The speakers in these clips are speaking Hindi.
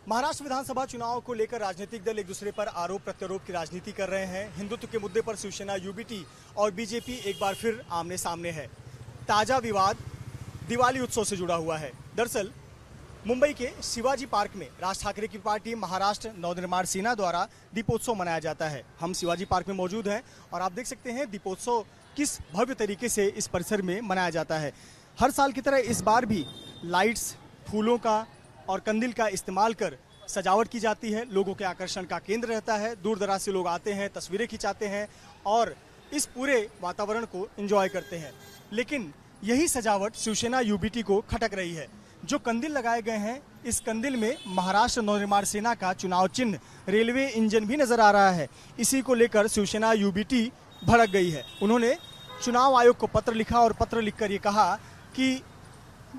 महाराष्ट्र विधानसभा चुनाव को लेकर राजनीतिक दल एक दूसरे पर आरोप प्रत्यारोप की राजनीति कर रहे हैं। हिंदुत्व के मुद्दे पर शिवसेना, यूबीटी और बीजेपी एक बार फिर आमने सामने है। ताजा विवाद दिवाली उत्सव से जुड़ा हुआ है। दरअसल मुंबई के शिवाजी पार्क में राज ठाकरे की पार्टी महाराष्ट्र नवनिर्माण सेना द्वारा दीपोत्सव मनाया जाता है। हम शिवाजी पार्क में मौजूद हैं और आप देख सकते हैं दीपोत्सव किस भव्य तरीके से इस परिसर में मनाया जाता है। हर साल की तरह इस बार भी लाइट्स, फूलों का और कंदील का इस्तेमाल कर सजावट की जाती है। लोगों के आकर्षण का केंद्र रहता है। दूर दराज से लोग आते हैं, तस्वीरें खिंचाते हैं और इस पूरे वातावरण को एंजॉय करते हैं। लेकिन यही सजावट शिवसेना यूबीटी को खटक रही है। जो कंदील लगाए गए हैं, इस कंदील में महाराष्ट्र नवनिर्माण सेना का चुनाव चिन्ह रेलवे इंजन भी नजर आ रहा है। इसी को लेकर शिवसेना यूबीटी भड़क गई है। उन्होंने चुनाव आयोग को पत्र लिखा और पत्र लिखकर ये कहा कि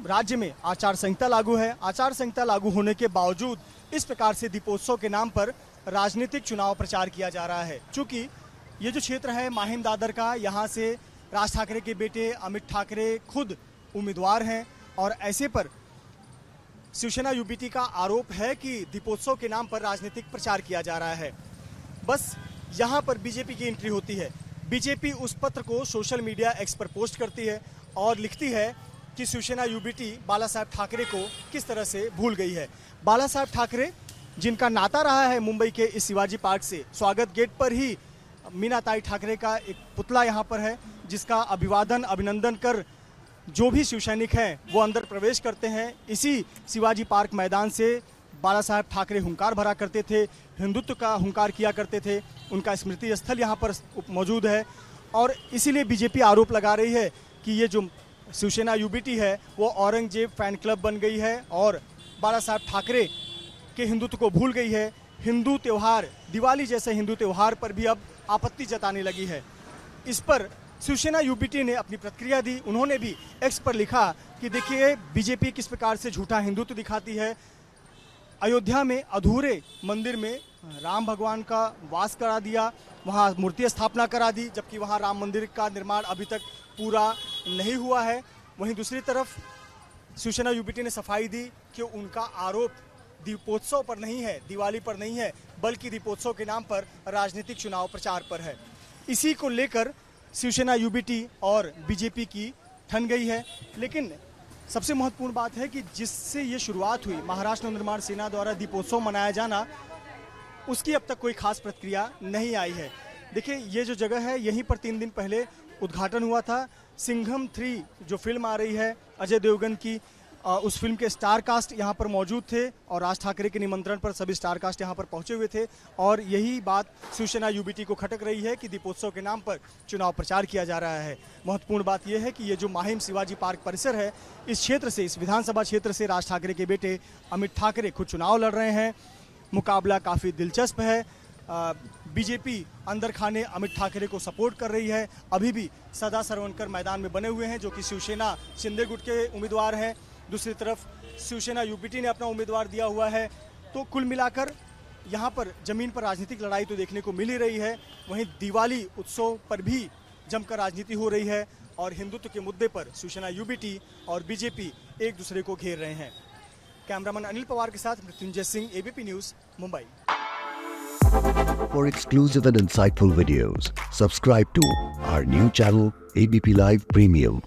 राज्य में आचार संहिता लागू है। आचार संहिता लागू होने के बावजूद इस प्रकार से दीपोत्सव के नाम पर राजनीतिक चुनाव प्रचार किया जा रहा है। चूंकि ये जो क्षेत्र है माहिम दादर का, यहाँ से राज ठाकरे के बेटे अमित ठाकरे खुद उम्मीदवार हैं और ऐसे पर शिवसेना यूबीटी का आरोप है कि दीपोत्सव के नाम पर राजनीतिक प्रचार किया जा रहा है। बस यहाँ पर बीजेपी की एंट्री होती है। बीजेपी उस पत्र को सोशल मीडिया एक्स पर पोस्ट करती है और लिखती है कि शिवसेना यूबीटी बाला साहब ठाकरे को किस तरह से भूल गई है। बाला साहब ठाकरे जिनका नाता रहा है मुंबई के इस शिवाजी पार्क से, स्वागत गेट पर ही मीनाताई ठाकरे का एक पुतला यहाँ पर है, जिसका अभिवादन अभिनंदन कर जो भी शिव सैनिक हैं वो अंदर प्रवेश करते हैं। इसी शिवाजी पार्क मैदान से बाला साहब ठाकरे हुंकार भरा करते थे, हिंदुत्व का हुंकार किया करते थे। उनका स्मृति स्थल यहाँ पर मौजूद है और इसीलिए बीजेपी आरोप लगा रही है कि ये जो शिवसेना यूबीटी है वो औरंगजेब फैन क्लब बन गई है और बाला साहब ठाकरे के हिंदुत्व को भूल गई है। हिंदू त्यौहार, दिवाली जैसे हिंदू त्यौहार पर भी अब आपत्ति जताने लगी है। इस पर शिवसेना यूबीटी ने अपनी प्रतिक्रिया दी। उन्होंने भी एक्स पर लिखा कि देखिए बीजेपी किस प्रकार से झूठा हिंदुत्व दिखाती है। अयोध्या में अधूरे मंदिर में राम भगवान का वास करा दिया, वहाँ मूर्ति स्थापना करा दी, जबकि वहाँ राम मंदिर का निर्माण अभी तक पूरा नहीं हुआ है। वहीं दूसरी तरफ शिवसेना यूबीटी ने सफाई दी कि उनका आरोप दीपोत्सव पर नहीं है, दिवाली पर नहीं है, बल्कि दीपोत्सव के नाम पर राजनीतिक चुनाव प्रचार पर है। इसी को लेकर शिवसेना यूबीटी और बीजेपी की ठन गई है। लेकिन सबसे महत्वपूर्ण बात है कि जिससे ये शुरुआत हुई, महाराष्ट्र नवनिर्माण सेना द्वारा दीपोत्सव मनाया जाना, उसकी अब तक कोई खास प्रतिक्रिया नहीं आई है। देखिए ये जो जगह है, यहीं पर 3 दिन पहले उद्घाटन हुआ था। सिंघम 3 जो फिल्म आ रही है अजय देवगन की, उस फिल्म के स्टार कास्ट यहाँ पर मौजूद थे और राज ठाकरे के निमंत्रण पर सभी स्टार कास्ट यहाँ पर पहुँचे हुए थे। और यही बात शिवसेना यूबीटी को खटक रही है कि दीपोत्सव के नाम पर चुनाव प्रचार किया जा रहा है। महत्वपूर्ण बात यह है कि ये जो माहिम शिवाजी पार्क परिसर है, इस क्षेत्र से, इस विधानसभा क्षेत्र से राज ठाकरे के बेटे अमित ठाकरे खुद चुनाव लड़ रहे हैं। मुकाबला काफ़ी दिलचस्प है। बीजेपी अंदर खाने अमित ठाकरे को सपोर्ट कर रही है। अभी भी सदा सरवणकर मैदान में बने हुए हैं जो कि शिवसेना शिंदे गुट के उम्मीदवार हैं। दूसरी तरफ शिवसेना यूबीटी ने अपना उम्मीदवार दिया हुआ है। तो कुल मिलाकर यहाँ पर जमीन पर राजनीतिक लड़ाई तो देखने को मिल ही रही है। वहीं दिवाली उत्सव पर भी जमकर राजनीति हो रही है और हिंदुत्व के मुद्दे पर शिवसेना यूबीटी और बीजेपी एक दूसरे को घेर रहे हैं। कैमरामैन अनिल पवार के साथ Mrityunjay Singh, ABP news, Mumbai. For exclusive and insightful videos, subscribe to our new channel ABP Live Premium.